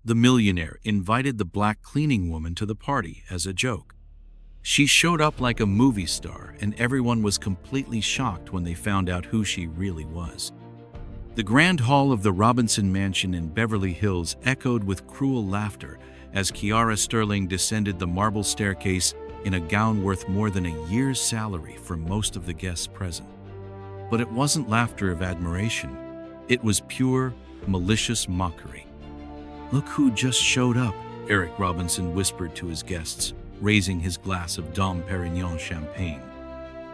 The millionaire invited the black cleaning woman to the party as a joke. She showed up like a movie star, and everyone was completely shocked when they found out who she really was. The grand hall of the Robinson Mansion in Beverly Hills echoed with cruel laughter as Kiara Sterling descended the marble staircase in a gown worth more than a year's salary for most of the guests present. But it wasn't laughter of admiration. It was pure, malicious mockery. "Look who just showed up," Eric Robinson whispered to his guests, raising his glass of Dom Perignon champagne.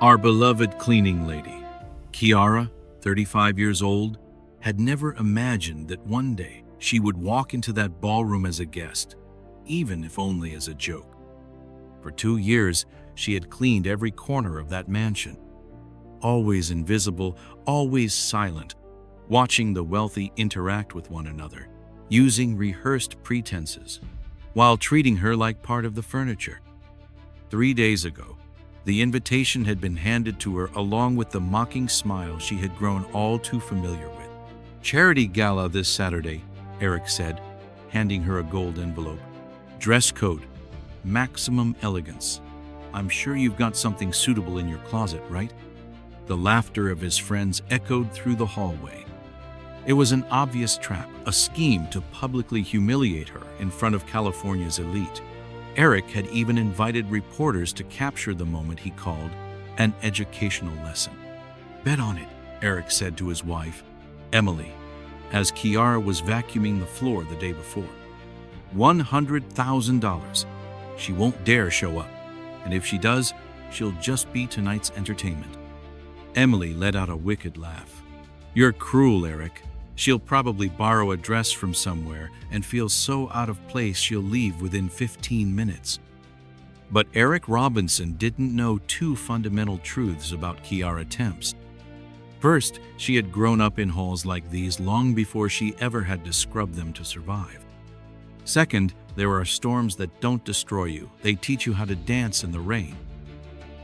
Our beloved cleaning lady. Kiara, 35 years old, had never imagined that one day she would walk into that ballroom as a guest, even if only as a joke. For 2 years, she had cleaned every corner of that mansion. Always invisible, always silent, watching the wealthy interact with one another, using rehearsed pretenses, while treating her like part of the furniture. 3 days ago, the invitation had been handed to her along with the mocking smile she had grown all too familiar with. "Charity gala this Saturday," Eric said, handing her a gold envelope. "Dress code, maximum elegance. I'm sure you've got something suitable in your closet, right?" The laughter of his friends echoed through the hallway. It was an obvious trap, a scheme to publicly humiliate her in front of California's elite. Eric had even invited reporters to capture the moment he called an educational lesson. "Bet on it," Eric said to his wife, Emily, as Kiara was vacuuming the floor the day before. $100,000. She won't dare show up, and if she does, she'll just be tonight's entertainment. Emily let out a wicked laugh. "You're cruel, Eric. She'll probably borrow a dress from somewhere and feel so out of place she'll leave within 15 minutes. But Eric Robinson didn't know two fundamental truths about Kiara Temps. First, she had grown up in halls like these long before she ever had to scrub them to survive. Second, there are storms that don't destroy you. They teach you how to dance in the rain.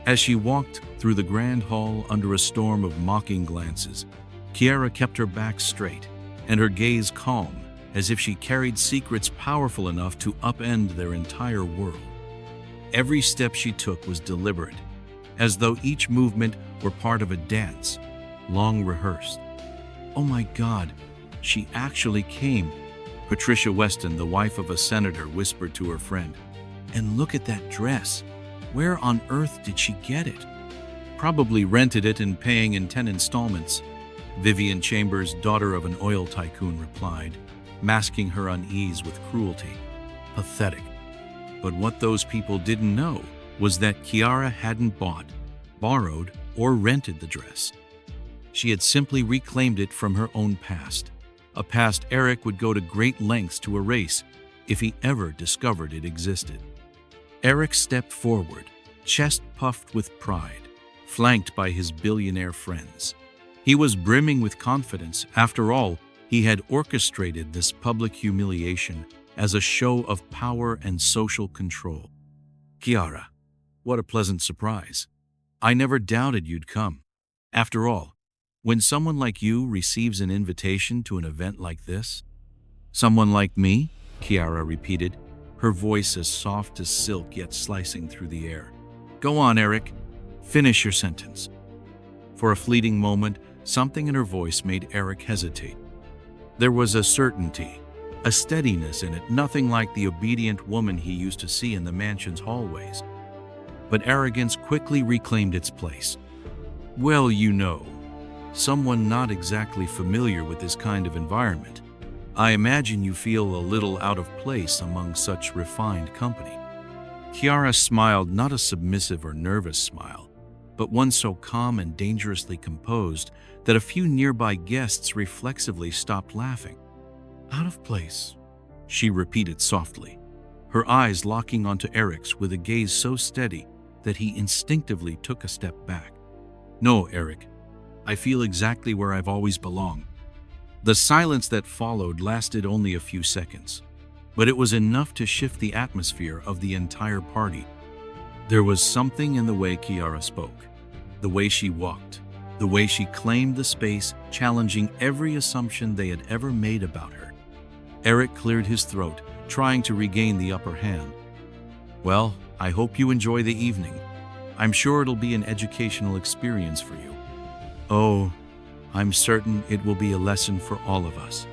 As she walked through the grand hall under a storm of mocking glances, Kiara kept her back straight and her gaze calm, as if she carried secrets powerful enough to upend their entire world. Every step she took was deliberate, as though each movement were part of a dance, long rehearsed. "Oh my God, she actually came," Patricia Weston, the wife of a senator, whispered to her friend. "And look at that dress. Where on earth did she get it?" "Probably rented it and paying in 10 installments," Vivian Chambers, daughter of an oil tycoon, replied, masking her unease with cruelty. Pathetic. But what those people didn't know was that Kiara hadn't bought, borrowed, or rented the dress. She had simply reclaimed it from her own past, a past Eric would go to great lengths to erase if he ever discovered it existed. Eric stepped forward, chest puffed with pride, flanked by his billionaire friends. He was brimming with confidence. After all, he had orchestrated this public humiliation as a show of power and social control. "Kiara, what a pleasant surprise. I never doubted you'd come. After all, when someone like you receives an invitation to an event like this..." "Someone like me?" Kiara repeated, her voice as soft as silk yet slicing through the air. "Go on, Eric. Finish your sentence." For a fleeting moment, something in her voice made Eric hesitate. There was a certainty, a steadiness in it, nothing like the obedient woman he used to see in the mansion's hallways. But arrogance quickly reclaimed its place. "Well, you know, someone not exactly familiar with this kind of environment. I imagine you feel a little out of place among such refined company." Kiara smiled, not a submissive or nervous smile, but one so calm and dangerously composed that a few nearby guests reflexively stopped laughing. "Out of place," she repeated softly, her eyes locking onto Eric's with a gaze so steady that he instinctively took a step back. "No, Eric, I feel exactly where I've always belonged." The silence that followed lasted only a few seconds, but it was enough to shift the atmosphere of the entire party. There was something in the way Kiara spoke, the way she walked, the way she claimed the space, challenging every assumption they had ever made about her. Eric cleared his throat, trying to regain the upper hand. Well, I hope you enjoy the evening. I'm sure it'll be an educational experience for you. Oh, I'm certain it will be a lesson for all of us,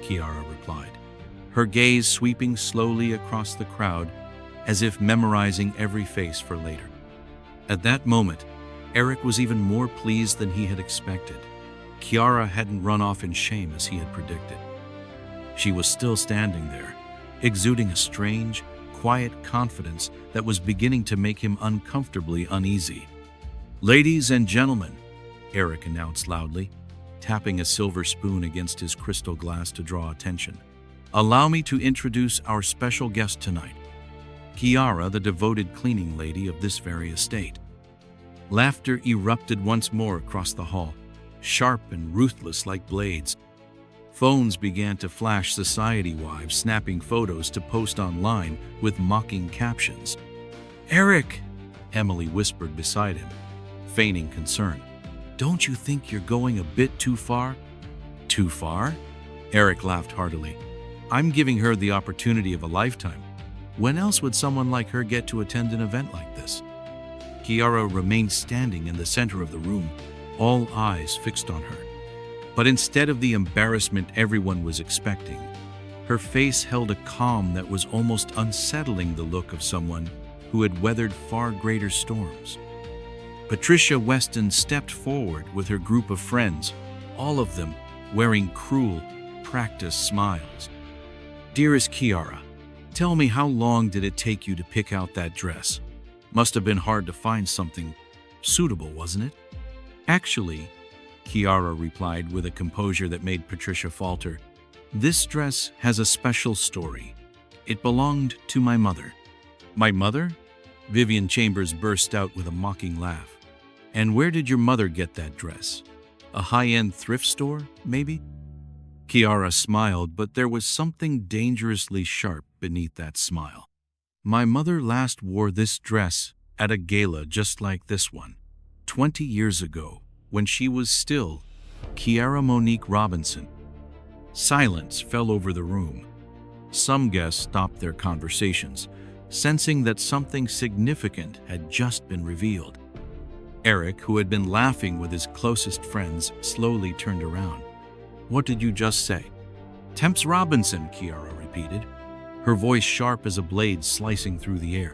Kiara replied, her gaze sweeping slowly across the crowd as if memorizing every face for later. At that moment, Eric was even more pleased than he had expected. Kiara hadn't run off in shame as he had predicted. She was still standing there, exuding a strange, quiet confidence that was beginning to make him uncomfortably uneasy. "Ladies and gentlemen," Eric announced loudly, tapping a silver spoon against his crystal glass to draw attention. "Allow me to introduce our special guest tonight, Kiara, the devoted cleaning lady of this very estate." Laughter erupted once more across the hall, sharp and ruthless like blades. Phones began to flash society wives snapping photos to post online with mocking captions. "Eric," Emily whispered beside him, feigning concern. "Don't you think you're going a bit too far?" "Too far?" Eric laughed heartily. "I'm giving her the opportunity of a lifetime. When else would someone like her get to attend an event like this?" Kiara remained standing in the center of the room, all eyes fixed on her. But instead of the embarrassment everyone was expecting, her face held a calm that was almost unsettling, the look of someone who had weathered far greater storms. Patricia Weston stepped forward with her group of friends, all of them wearing cruel, practiced smiles. "Dearest Kiara, tell me, how long did it take you to pick out that dress? Must have been hard to find something suitable, wasn't it?" "Actually," Kiara replied with a composure that made Patricia falter, "this dress has a special story. It belonged to my mother." "My mother?" Vivian Chambers burst out with a mocking laugh. "And where did your mother get that dress? A high-end thrift store, maybe?" Kiara smiled, but there was something dangerously sharp beneath that smile. "My mother last wore this dress at a gala just like this one, 20 years ago, when she was still Kiara Monique Robinson." Silence fell over the room. Some guests stopped their conversations, sensing that something significant had just been revealed. Eric, who had been laughing with his closest friends, slowly turned around. "What did you just say?" "Temps Robinson," Kiara repeated, her voice sharp as a blade slicing through the air.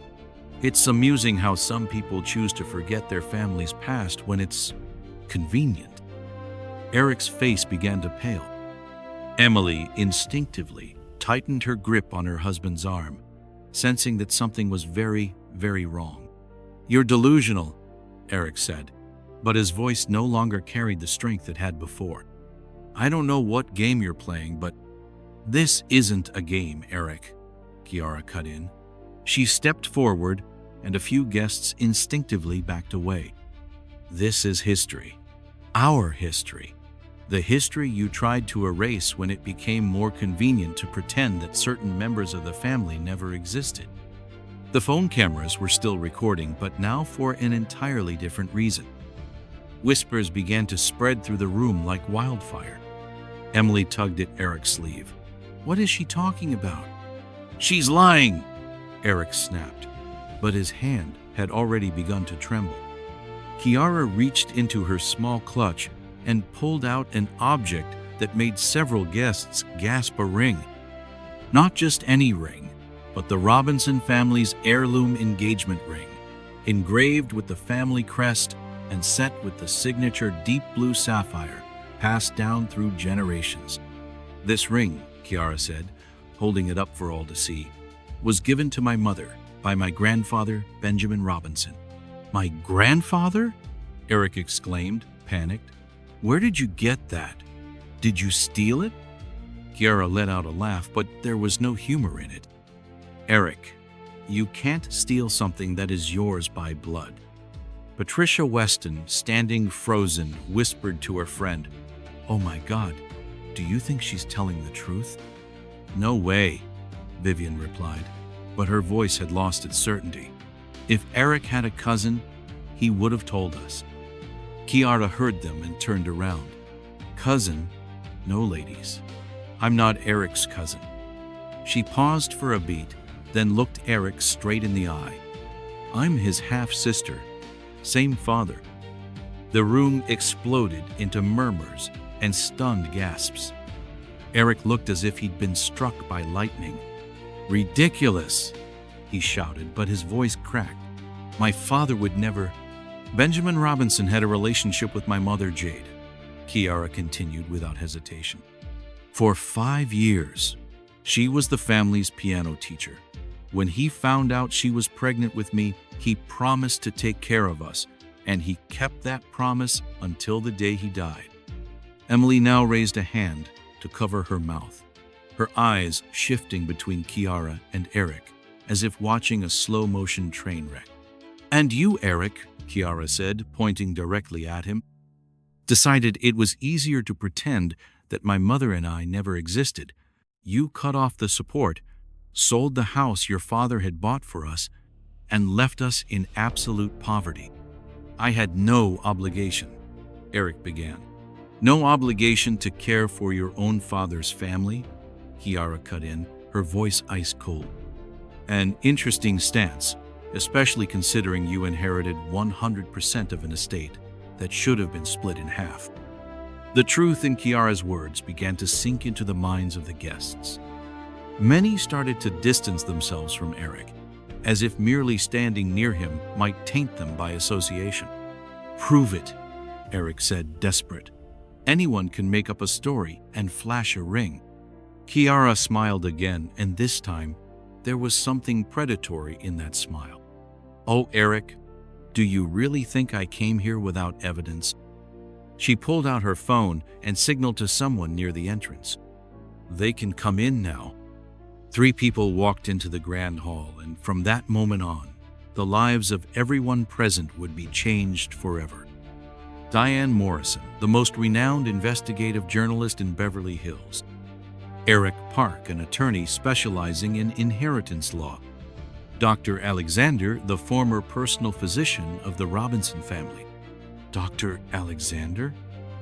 "It's amusing how some people choose to forget their family's past when it's convenient." Eric's face began to pale. Emily instinctively tightened her grip on her husband's arm, sensing that something was very, very wrong. "You're delusional," Eric said, but his voice no longer carried the strength it had before. "I don't know what game you're playing, but—" "This isn't a game, Eric," Kiara cut in. She stepped forward, and a few guests instinctively backed away. "This is history. Our history. The history you tried to erase when it became more convenient to pretend that certain members of the family never existed." The phone cameras were still recording, but now for an entirely different reason. Whispers began to spread through the room like wildfire. Emily tugged at Eric's sleeve. "What is she talking about?" "She's lying!" Eric snapped, but his hand had already begun to tremble. Kiara reached into her small clutch and pulled out an object that made several guests gasp. A ring. Not just any ring, but the Robinson family's heirloom engagement ring, engraved with the family crest and set with the signature deep blue sapphire passed down through generations. "This ring," Kiara said, holding it up for all to see, "was given to my mother by my grandfather, Benjamin Robinson." "My grandfather?" Eric exclaimed, panicked. "Where did you get that? Did you steal it?" Kiara let out a laugh, but there was no humor in it. "Eric, you can't steal something that is yours by blood." Patricia Weston, standing frozen, whispered to her friend, "Oh my God, do you think she's telling the truth?" "No way," Vivian replied, but her voice had lost its certainty. "If Eric had a cousin, he would have told us." Kiara heard them and turned around. "Cousin? No, ladies. I'm not Eric's cousin. She paused for a beat, then looked Eric straight in the eye. I'm his half-sister, same father. The room exploded into murmurs and stunned gasps. Eric looked as if he'd been struck by lightning. Ridiculous, he shouted, but his voice cracked. My father would never. Benjamin Robinson had a relationship with my mother, Jade, Kiara continued without hesitation. For 5 years, she was the family's piano teacher. When he found out she was pregnant with me, he promised to take care of us, and he kept that promise until the day he died. Emily now raised a hand to cover her mouth, her eyes shifting between Kiara and Eric, as if watching a slow-motion train wreck. And you, Eric, Kiara said, pointing directly at him, decided it was easier to pretend that my mother and I never existed. You cut off the support, sold the house your father had bought for us, and left us in absolute poverty. I had no obligation, Eric began. No obligation to care for your own father's family? Kiara cut in, her voice ice cold. An interesting stance, especially considering you inherited 100% of an estate that should have been split in half. The truth in Kiara's words began to sink into the minds of the guests. Many started to distance themselves from Eric, as if merely standing near him might taint them by association. Prove it, Eric said, desperate. Anyone can make up a story and flash a ring. Kiara smiled again, and this time, there was something predatory in that smile. Oh, Eric, do you really think I came here without evidence? She pulled out her phone and signaled to someone near the entrance. They can come in now. 3 people walked into the grand hall, and from that moment on, the lives of everyone present would be changed forever. Diane Morrison, the most renowned investigative journalist in Beverly Hills. Eric Park, an attorney specializing in inheritance law. Dr. Alexander, the former personal physician of the Robinson family. Dr. Alexander?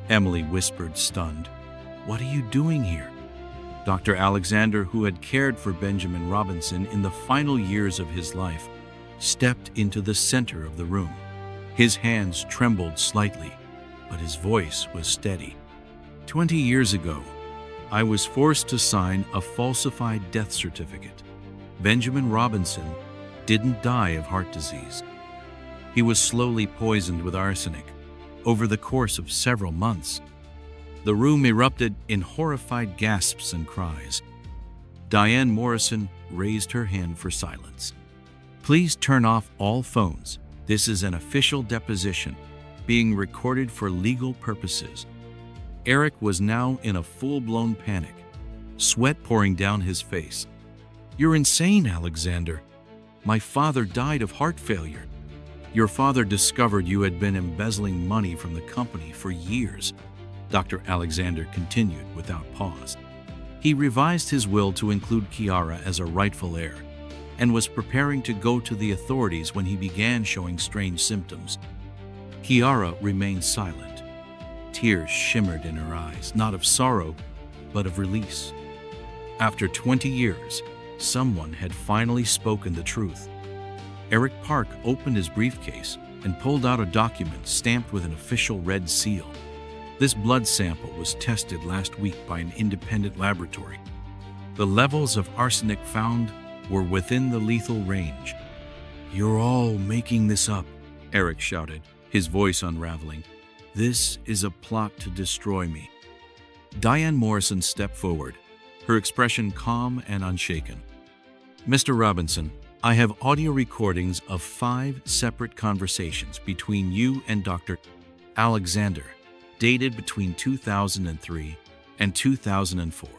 Emily whispered, stunned. What are you doing here? Dr. Alexander, who had cared for Benjamin Robinson in the final years of his life, stepped into the center of the room. His hands trembled slightly, but his voice was steady. 20 years ago, I was forced to sign a falsified death certificate. Benjamin Robinson didn't die of heart disease. He was slowly poisoned with arsenic over the course of several months. The room erupted in horrified gasps and cries. Diane Morrison raised her hand for silence. Please turn off all phones. This is an official deposition, being recorded for legal purposes. Eric was now in a full-blown panic, sweat pouring down his face. You're insane, Alexander. My father died of heart failure. Your father discovered you had been embezzling money from the company for years, Dr. Alexander continued without pause. He revised his will to include Kiara as a rightful heir and was preparing to go to the authorities when he began showing strange symptoms. Kiara remained silent. Tears shimmered in her eyes, not of sorrow, but of release. After 20 years, someone had finally spoken the truth. Eric Park opened his briefcase and pulled out a document stamped with an official red seal. This blood sample was tested last week by an independent laboratory. The levels of arsenic found were within the lethal range. You're all making this up, Eric shouted, his voice unraveling. This is a plot to destroy me. Diane Morrison stepped forward, her expression calm and unshaken. Mr. Robinson, I have audio recordings of 5 separate conversations between you and Dr. Alexander, dated between 2003 and 2004,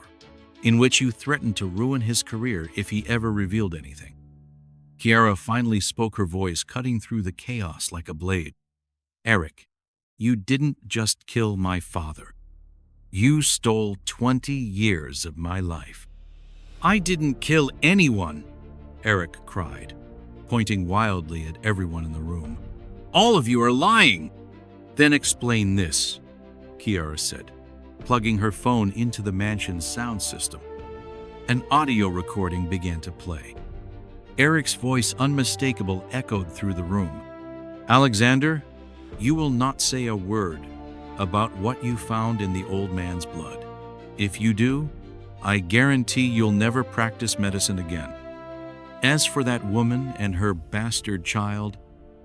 in which you threatened to ruin his career if he ever revealed anything. Kiara finally spoke, her voice cutting through the chaos like a blade. Eric, you didn't just kill my father. You stole 20 years of my life. I didn't kill anyone, Eric cried, pointing wildly at everyone in the room. All of you are lying. Then explain this, Kiara said, plugging her phone into the mansion's sound system. An audio recording began to play. Eric's voice, unmistakable, echoed through the room. "Alexander, you will not say a word about what you found in the old man's blood. If you do, I guarantee you'll never practice medicine again. As for that woman and her bastard child,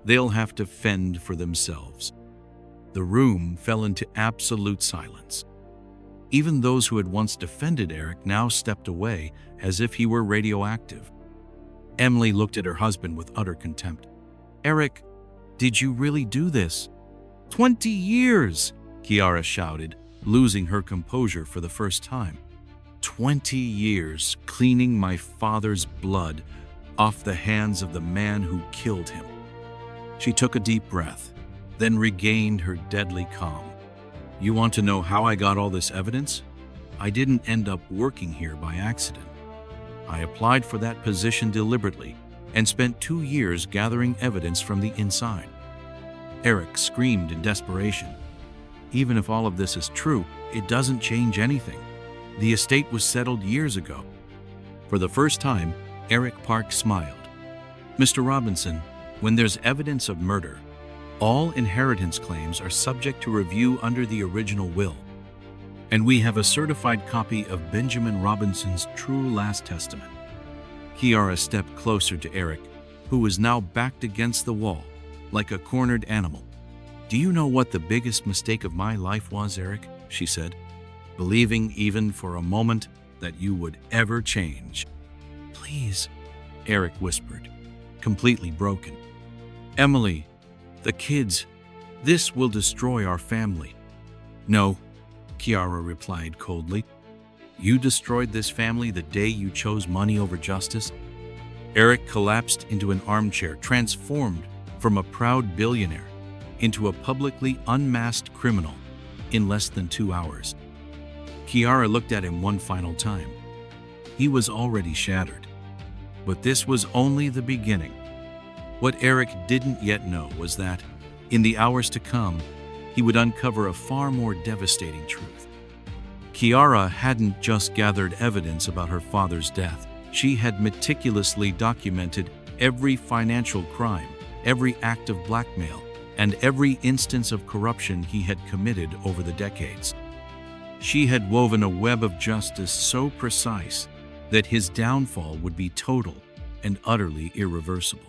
they'll have to fend for themselves." The room fell into absolute silence. Even those who had once defended Eric now stepped away as if he were radioactive. Emily looked at her husband with utter contempt. "Eric, did you really do this?" 20 years, Kiara shouted, losing her composure for the first time. 20 years cleaning my father's blood off the hands of the man who killed him. She took a deep breath, then regained her deadly calm. "You want to know how I got all this evidence? I didn't end up working here by accident. I applied for that position deliberately and spent 2 years gathering evidence from the inside." Eric screamed in desperation. "Even if all of this is true, it doesn't change anything. The estate was settled years ago." For the first time, Eric Park smiled. "Mr. Robinson, when there's evidence of murder, all inheritance claims are subject to review under the original will. And we have a certified copy of Benjamin Robinson's true last testament." Kiara stepped closer to Eric, who was now backed against the wall, like a cornered animal. "Do you know what the biggest mistake of my life was, Eric?" she said. "Believing even for a moment that you would ever change." "Please," Eric whispered, completely broken. "Emily, the kids, this will destroy our family." "No," Kiara replied coldly. "You destroyed this family the day you chose money over justice." Eric collapsed into an armchair, transformed from a proud billionaire into a publicly unmasked criminal in less than 2 hours. Kiara looked at him one final time. He was already shattered. But this was only the beginning. What Eric didn't yet know was that, in the hours to come, he would uncover a far more devastating truth. Kiara hadn't just gathered evidence about her father's death. She had meticulously documented every financial crime, every act of blackmail, and every instance of corruption he had committed over the decades. She had woven a web of justice so precise that his downfall would be total and utterly irreversible.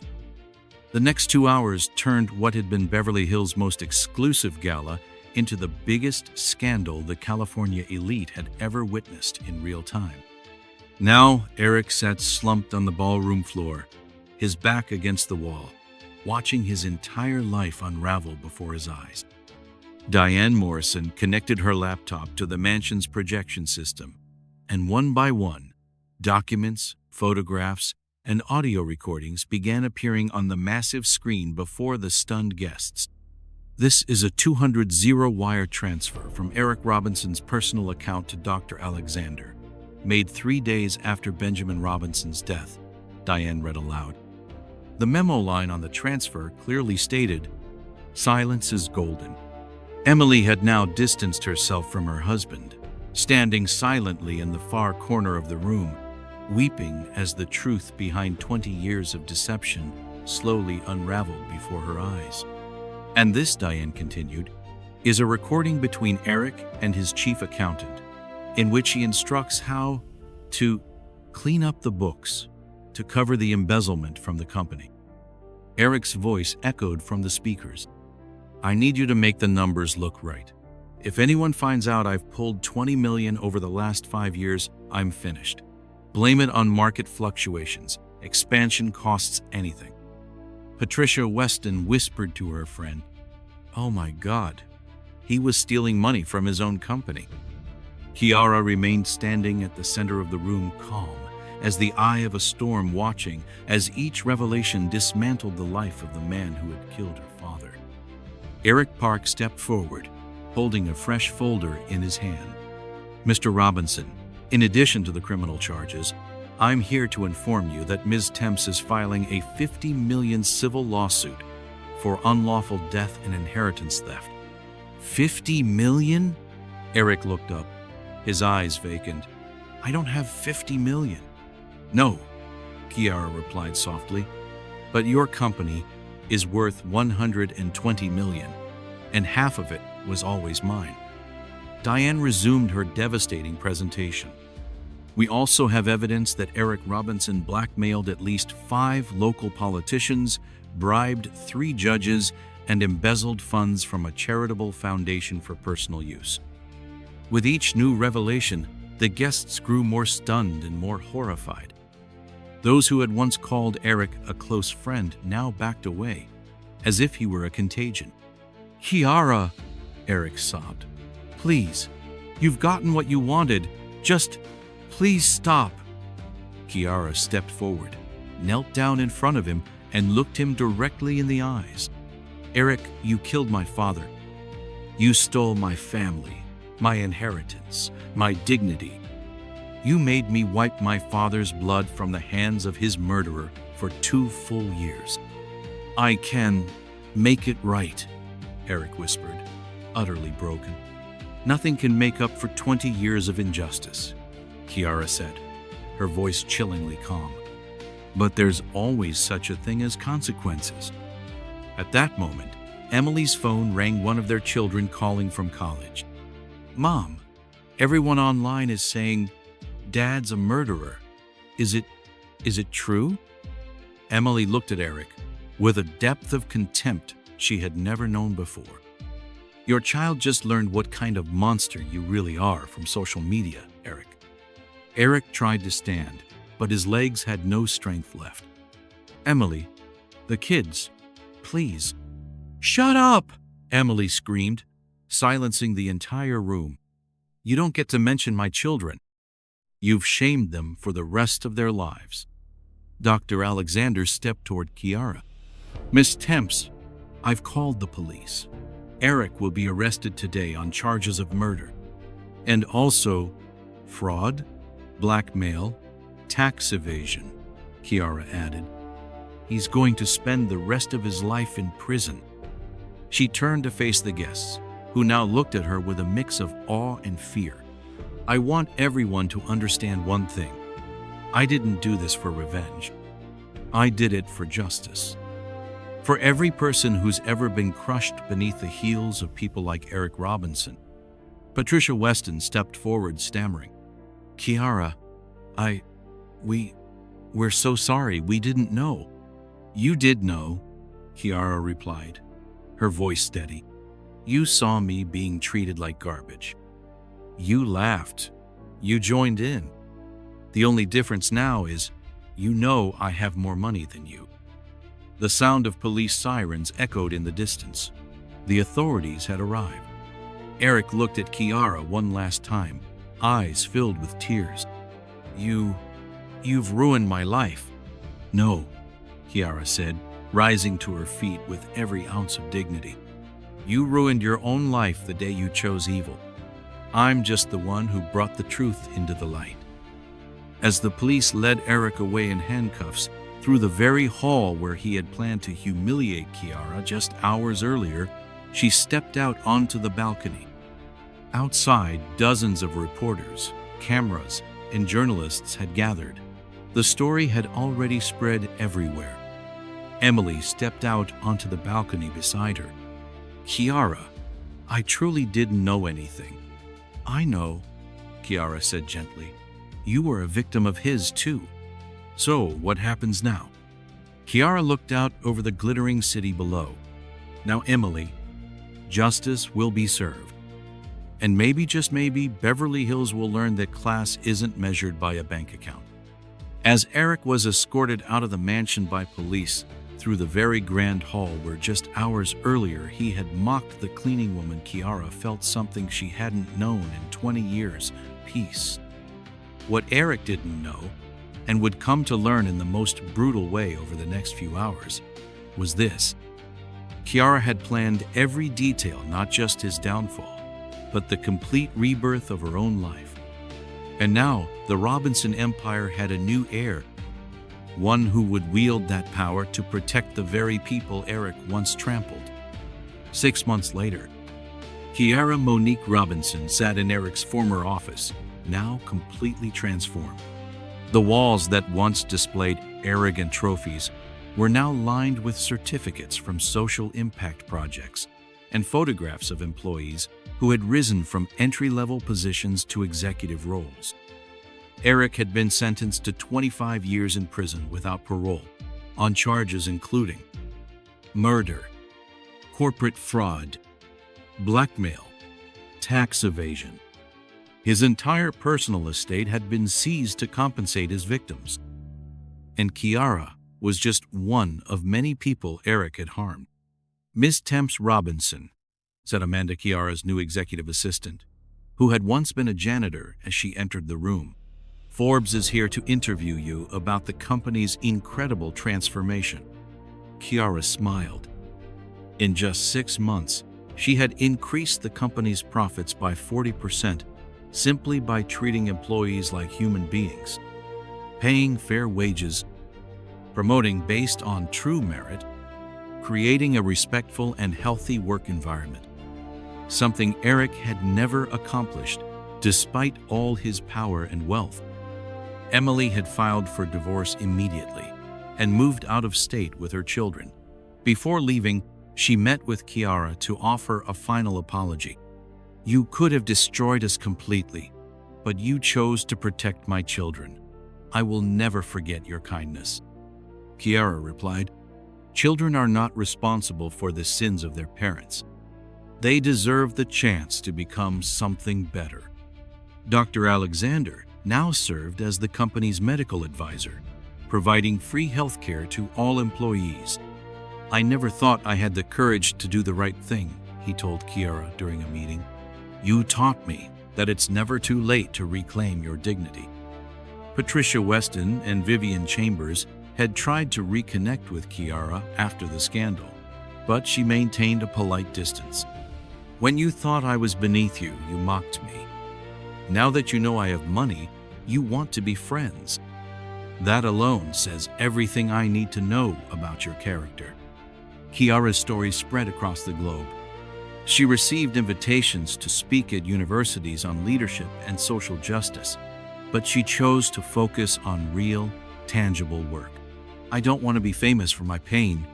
The next 2 hours turned what had been Beverly Hills' most exclusive gala into the biggest scandal the California elite had ever witnessed in real time. Now, Eric sat slumped on the ballroom floor, his back against the wall, watching his entire life unravel before his eyes. Diane Morrison connected her laptop to the mansion's projection system, and one by one, documents, photographs, and audio recordings began appearing on the massive screen before the stunned guests. "This is a 200 zero-wire transfer from Eric Robinson's personal account to Dr. Alexander, made 3 days after Benjamin Robinson's death," Diane read aloud. The memo line on the transfer clearly stated, "Silence is golden." Emily had now distanced herself from her husband, standing silently in the far corner of the room, weeping as the truth behind 20 years of deception slowly unraveled before her eyes. "And this," Diane continued, "is a recording between Eric and his chief accountant, in which he instructs how to clean up the books, to cover the embezzlement from the company." Eric's voice echoed from the speakers. "I need you to make the numbers look right. If anyone finds out I've pulled $20 million over the last 5 years, I'm finished. Blame it on market fluctuations. Expansion costs anything." Patricia Weston whispered to her friend, "Oh my God, he was stealing money from his own company." Kiara remained standing at the center of the room, calm as the eye of a storm, watching as each revelation dismantled the life of the man who had killed her father. Eric Park stepped forward, holding a fresh folder in his hand. "Mr. Robinson, in addition to the criminal charges, I'm here to inform you that Ms. Temps is filing a $50 million civil lawsuit for unlawful death and inheritance theft." "$50 million?" Eric looked up, his eyes vacant. I don't have 50 million. No, Kiara replied softly, but your company is worth 120 million, and half of it was always mine. Diane resumed her devastating presentation. We also have evidence that Eric Robinson blackmailed at least 5 local politicians, bribed 3 judges, and embezzled funds from a charitable foundation for personal use. With each new revelation, the guests grew more stunned and more horrified. Those who had once called Eric a close friend now backed away, as if he were a contagion. Kiara, Eric sobbed. Please, you've gotten what you wanted. Just, please stop. Kiara stepped forward, knelt down in front of him, and looked him directly in the eyes. Eric, you killed my father. You stole my family, my inheritance, my dignity. You made me wipe my father's blood from the hands of his murderer for 2 full years. I can make it right, Eric whispered, utterly broken. Nothing can make up for 20 years of injustice, Kiara said, her voice chillingly calm. But there's always such a thing as consequences. At that moment, Emily's phone rang, one of their children calling from college. Mom, everyone online is saying Dad's a murderer. Is it true? Emily looked at Eric with a depth of contempt she had never known before. Your child just learned what kind of monster you really are from social media, Eric. Eric tried to stand, but his legs had no strength left. Emily, the kids, please. Shut up! Emily screamed, silencing the entire room. You don't get to mention my children. You've shamed them for the rest of their lives. Dr. Alexander stepped toward Kiara. Miss Temps, I've called the police. Eric will be arrested today on charges of murder. And also fraud, blackmail, tax evasion, Kiara added. He's going to spend the rest of his life in prison. She turned to face the guests, who now looked at her with a mix of awe and fear. I want everyone to understand one thing. I didn't do this for revenge. I did it for justice. For every person who's ever been crushed beneath the heels of people like Eric Robinson. Patricia Weston stepped forward, stammering. Kiara, we're so sorry, we didn't know. You did know, Kiara replied, her voice steady. You saw me being treated like garbage. You laughed. You joined in. The only difference now is, you know I have more money than you. The sound of police sirens echoed in the distance. The authorities had arrived. Eric looked at Kiara one last time, eyes filled with tears. You've ruined my life. No, Kiara said, rising to her feet with every ounce of dignity. You ruined your own life the day you chose evil. I'm just the one who brought the truth into the light. As the police led Eric away in handcuffs through the very hall where he had planned to humiliate Kiara just hours earlier, she stepped out onto the balcony. Outside, dozens of reporters, cameras, and journalists had gathered. The story had already spread everywhere. Emily stepped out onto the balcony beside her. Kiara, I truly didn't know anything. I know, Kiara said gently. You were a victim of his too. So, what happens now? Kiara looked out over the glittering city below. Now, Emily, justice will be served. And maybe, just maybe, Beverly Hills will learn that class isn't measured by a bank account. As Eric was escorted out of the mansion by police through the very grand hall where just hours earlier he had mocked the cleaning woman, Kiara felt something she hadn't known in 20 years, peace. What Eric didn't know, and would come to learn in the most brutal way over the next few hours, was this. Kiara had planned every detail, not just his downfall, but the complete rebirth of her own life. And now, the Robinson Empire had a new heir, one who would wield that power to protect the very people Eric once trampled. 6 months later, Kiara Monique Robinson sat in Eric's former office, now completely transformed. The walls that once displayed arrogant trophies were now lined with certificates from social impact projects and photographs of employees who had risen from entry-level positions to executive roles. Eric had been sentenced to 25 years in prison without parole on charges including murder, corporate fraud, blackmail, tax evasion. His entire personal estate had been seized to compensate his victims. And Kiara was just one of many people Eric had harmed. Miss Temps Robinson, said Amanda, Kiara's new executive assistant, who had once been a janitor as she entered the room. Forbes is here to interview you about the company's incredible transformation. Kiara smiled. In just 6 months, she had increased the company's profits by 40% simply by treating employees like human beings, paying fair wages, promoting based on true merit, creating a respectful and healthy work environment, something Eric had never accomplished despite all his power and wealth. Emily had filed for divorce immediately and moved out of state with her children. Before leaving, she met with Kiara to offer a final apology. You could have destroyed us completely, but you chose to protect my children. I will never forget your kindness. Kiara replied, children are not responsible for the sins of their parents. They deserve the chance to become something better. Dr. Alexander now served as the company's medical advisor, providing free health care to all employees. I never thought I had the courage to do the right thing, he told Kiara during a meeting. You taught me that it's never too late to reclaim your dignity. Patricia Weston and Vivian Chambers had tried to reconnect with Kiara after the scandal, but she maintained a polite distance. When you thought I was beneath you, you mocked me. Now that you know I have money, you want to be friends. That alone says everything I need to know about your character. Kiara's story spread across the globe. She received invitations to speak at universities on leadership and social justice, but she chose to focus on real, tangible work. I don't want to be famous for my pain,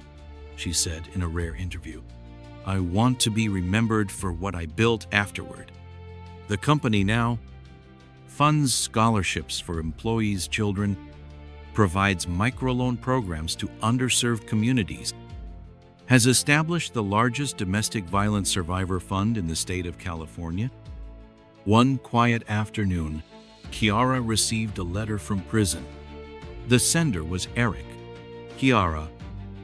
she said in a rare interview. I want to be remembered for what I built afterward. The company now funds scholarships for employees' children, provides microloan programs to underserved communities, has established the largest domestic violence survivor fund in the state of California. One quiet afternoon, Kiara received a letter from prison. The sender was Eric. Kiara,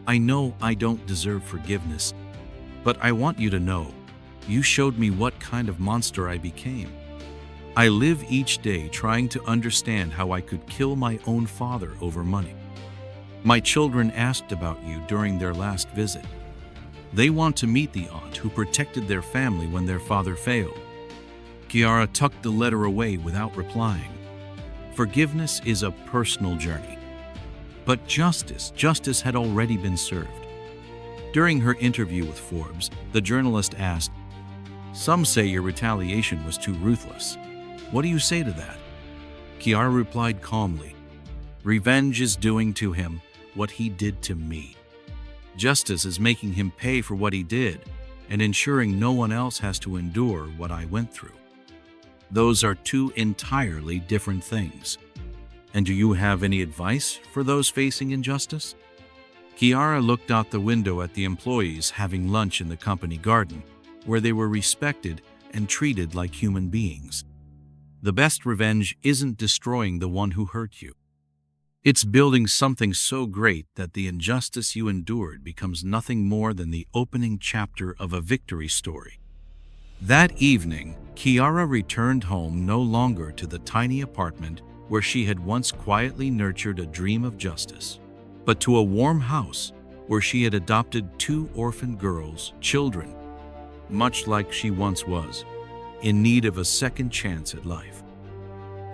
I know I don't deserve forgiveness, but I want you to know, you showed me what kind of monster I became. I live each day trying to understand how I could kill my own father over money. My children asked about you during their last visit. They want to meet the aunt who protected their family when their father failed. Kiara tucked the letter away without replying. Forgiveness is a personal journey. But justice had already been served. During her interview with Forbes, the journalist asked, some say your retaliation was too ruthless. What do you say to that? Kiara replied calmly, revenge is doing to him what he did to me. Justice is making him pay for what he did and ensuring no one else has to endure what I went through. Those are two entirely different things. And do you have any advice for those facing injustice? Kiara looked out the window at the employees having lunch in the company garden, where they were respected and treated like human beings. The best revenge isn't destroying the one who hurt you. It's building something so great that the injustice you endured becomes nothing more than the opening chapter of a victory story. That evening, Kiara returned home no longer to the tiny apartment where she had once quietly nurtured a dream of justice, but to a warm house where she had adopted 2 orphan girls, children, much like she once was, in need of a second chance at life.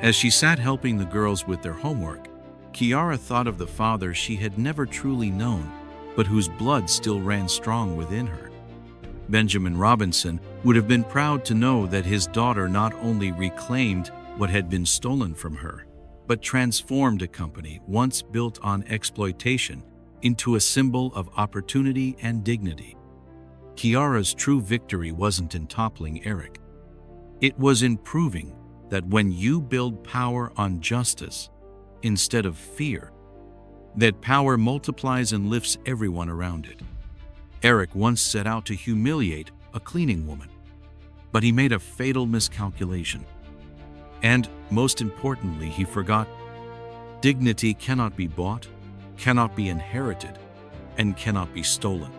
As she sat helping the girls with their homework, Kiara thought of the father she had never truly known, but whose blood still ran strong within her. Benjamin Robinson would have been proud to know that his daughter not only reclaimed what had been stolen from her, but transformed a company once built on exploitation into a symbol of opportunity and dignity. Kiara's true victory wasn't in toppling Eric. It was in proving that when you build power on justice instead of fear, that power multiplies and lifts everyone around it. Eric once set out to humiliate a cleaning woman, but he made a fatal miscalculation. And, most importantly, he forgot dignity cannot be bought, cannot be inherited, and cannot be stolen.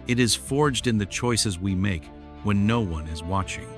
It is forged in the choices we make when no one is watching.